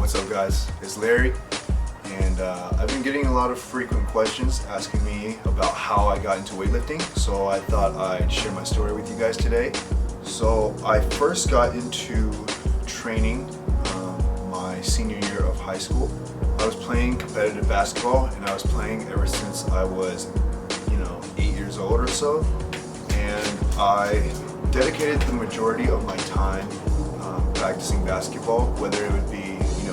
What's up guys, it's Larry, and I've been getting a lot of frequent questions asking me about how I got into weightlifting, so I thought I'd share my story with you guys today. So I first got into training my senior year of high school. I was playing competitive basketball, and I was playing ever since I was 8 years old or so, and I dedicated the majority of my time practicing basketball, whether it would be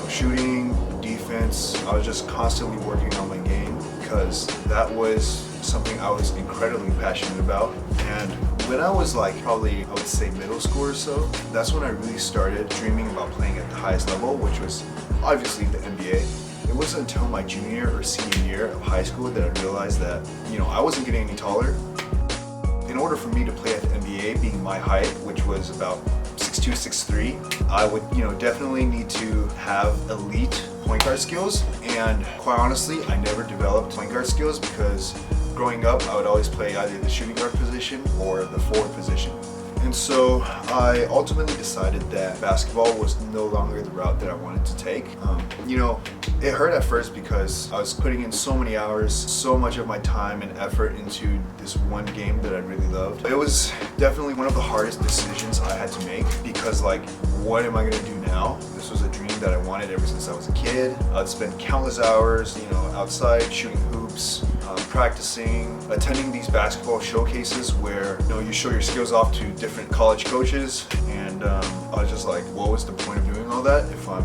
shooting, defense. I was just constantly working on my game because that was something I was incredibly passionate about. And when I was probably I would say middle school or so, that's when I really started dreaming about playing at the highest level, which was obviously the NBA. It wasn't until my junior or senior year of high school that I realized that I wasn't getting any taller. In order for me to play at the NBA, being my height, which was about 6'2", 6'3", I would definitely need to have elite point guard skills, and quite honestly I never developed point guard skills because growing up I would always play either the shooting guard position or the forward position. And so I ultimately decided that basketball was no longer the route that I wanted to take. It hurt at first because I was putting in so many hours, so much of my time and effort into this one game that I really loved. It was definitely one of the hardest decisions I had to make because what am I gonna do now? This was a dream that I wanted ever since I was a kid. I'd spend countless hours, outside shooting hoops, practicing, attending these basketball showcases where you show your skills off to different college coaches, and I was just like, what was the point of doing all that if I'm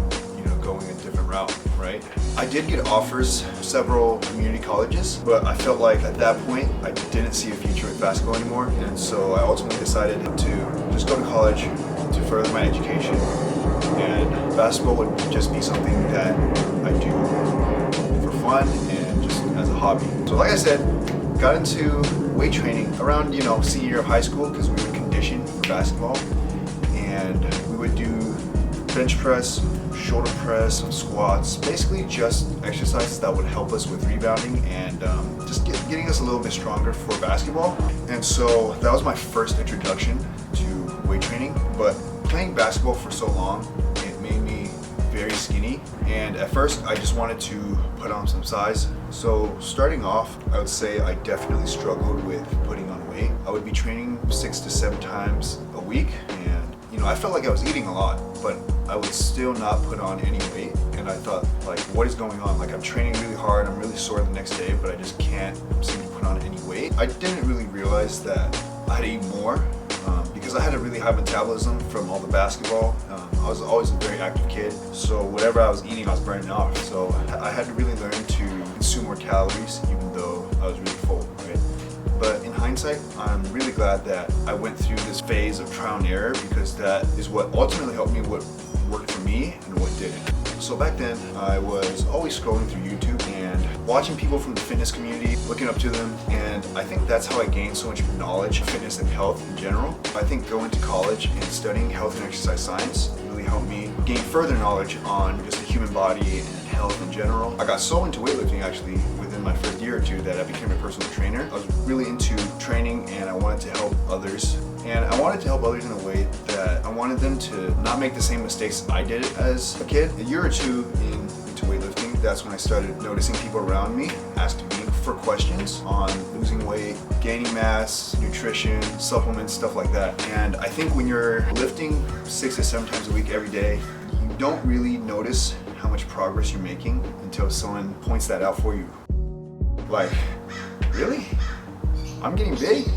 going a different route, right? I did get offers from several community colleges, but I felt like at that point I didn't see a future with basketball anymore, and so I ultimately decided to just go to college to further my education, and basketball would just be something that I do for fun and just as a hobby. So like I said, got into weight training around senior year of high school because we would condition for basketball, and we would do bench press, shoulder press, squats, basically just exercises that would help us with rebounding and just getting us a little bit stronger for basketball. And so that was my first introduction to weight training. But playing basketball for so long, it made me very skinny, and at first I just wanted to put on some size. So starting off, I would say I definitely struggled with putting on weight. I would be training 6 to 7 times a week, and I felt like I was eating a lot, but I would still not put on any weight. And I thought, what is going on? I'm training really hard, I'm really sore the next day, but I just can't seem to put on any weight. I didn't really realize that I had to eat more because I had a really high metabolism from all the basketball. I was always a very active kid, so whatever I was eating, I was burning off. So I had to really learn to consume more calories, even though I was really full, right? But in hindsight, I'm really glad that I went through this phase of trial and error, because that is what ultimately helped me what worked for me and what didn't. So back then, I was always scrolling through YouTube and watching people from the fitness community, looking up to them, and I think that's how I gained so much knowledge of fitness and health in general. I think going to college and studying health and exercise science really helped me gain further knowledge on just the human body and health in general. I got so into weightlifting actually within my first year or two that I became a personal trainer. I was really into training, and I wanted to help others. And I wanted to help others in a way that I wanted them to not make the same mistakes I did as a kid. A year or two into weightlifting, that's when I started noticing people around me asking me for questions on losing weight, gaining mass, nutrition, supplements, stuff like that. And I think when you're lifting 6 to 7 times a week every day, you don't really notice how much progress you're making until someone points that out for you. Really? I'm getting big?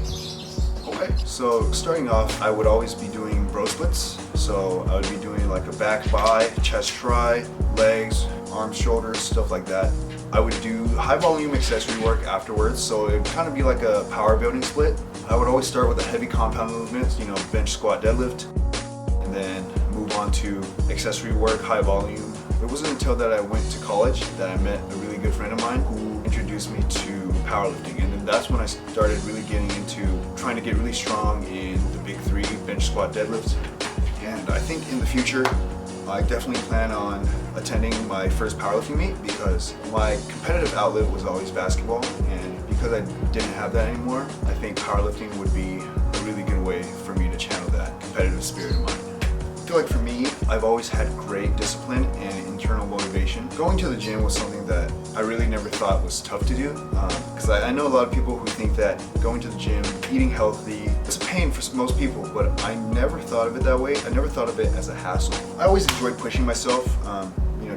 Okay. So starting off, I would always be doing bro splits. So I would be doing a back bi, chest try, legs, arms, shoulders, stuff like that. I would do high volume accessory work afterwards, so it would kind of be like a power building split. I would always start with the heavy compound movements, bench, squat, deadlift, and then move on to accessory work, high volume. It wasn't until that I went to college that I met a really good friend of mine who introduced me to powerlifting, and then that's when I started really getting into trying to get really strong in the big 3, bench, squat, deadlift. And I think in the future, I definitely plan on attending my first powerlifting meet, because my competitive outlet was always basketball, and because I didn't have that anymore, I think powerlifting would be a really good way for me to channel that competitive spirit of mine. feel like for me, I've always had great discipline and internal motivation. Going to the gym was something that I really never thought was tough to do, because I know a lot of people who think that going to the gym, eating healthy, it's a pain for most people, but I never thought of it that way. I never thought of it as a hassle. I always enjoyed pushing myself,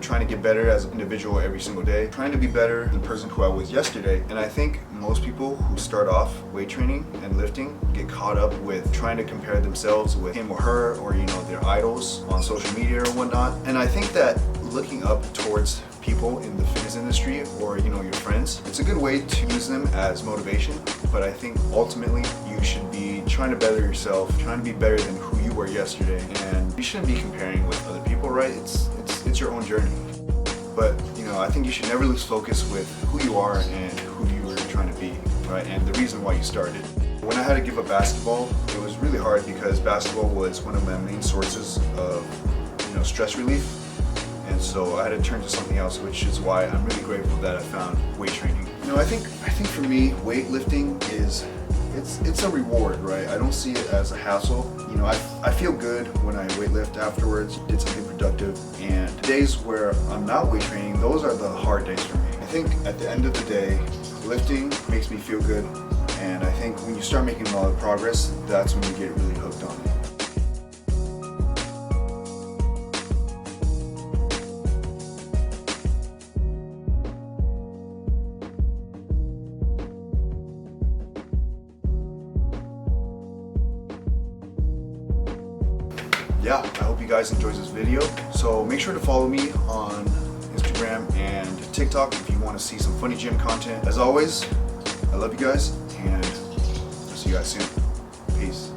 trying to get better as an individual every single day, trying to be better than the person who I was yesterday. And I think most people who start off weight training and lifting get caught up with trying to compare themselves with him or her, or their idols on social media or whatnot. And I think that looking up towards people in the fitness industry or your friends, it's a good way to use them as motivation. But I think ultimately you should be trying to better yourself, trying to be better than who you were yesterday, and you shouldn't be comparing with other people, right? It's your own journey. But I think you should never lose focus with who you are and who you were trying to be, right? And the reason why you started. When I had to give up basketball, it was really hard because basketball was one of my main sources of stress relief. And so I had to turn to something else, which is why I'm really grateful that I found weight training. I think for me, weightlifting it's a reward, right? I don't see it as a hassle. I feel good when I weightlift afterwards, did something productive. And the days where I'm not weight training, those are the hard days for me. I think at the end of the day, lifting makes me feel good. And I think when you start making a lot of progress, that's when you get really hooked on it. Yeah, I hope you guys enjoyed this video. So make sure to follow me on Instagram and TikTok if you want to see some funny gym content. As always, I love you guys, and I'll see you guys soon. Peace.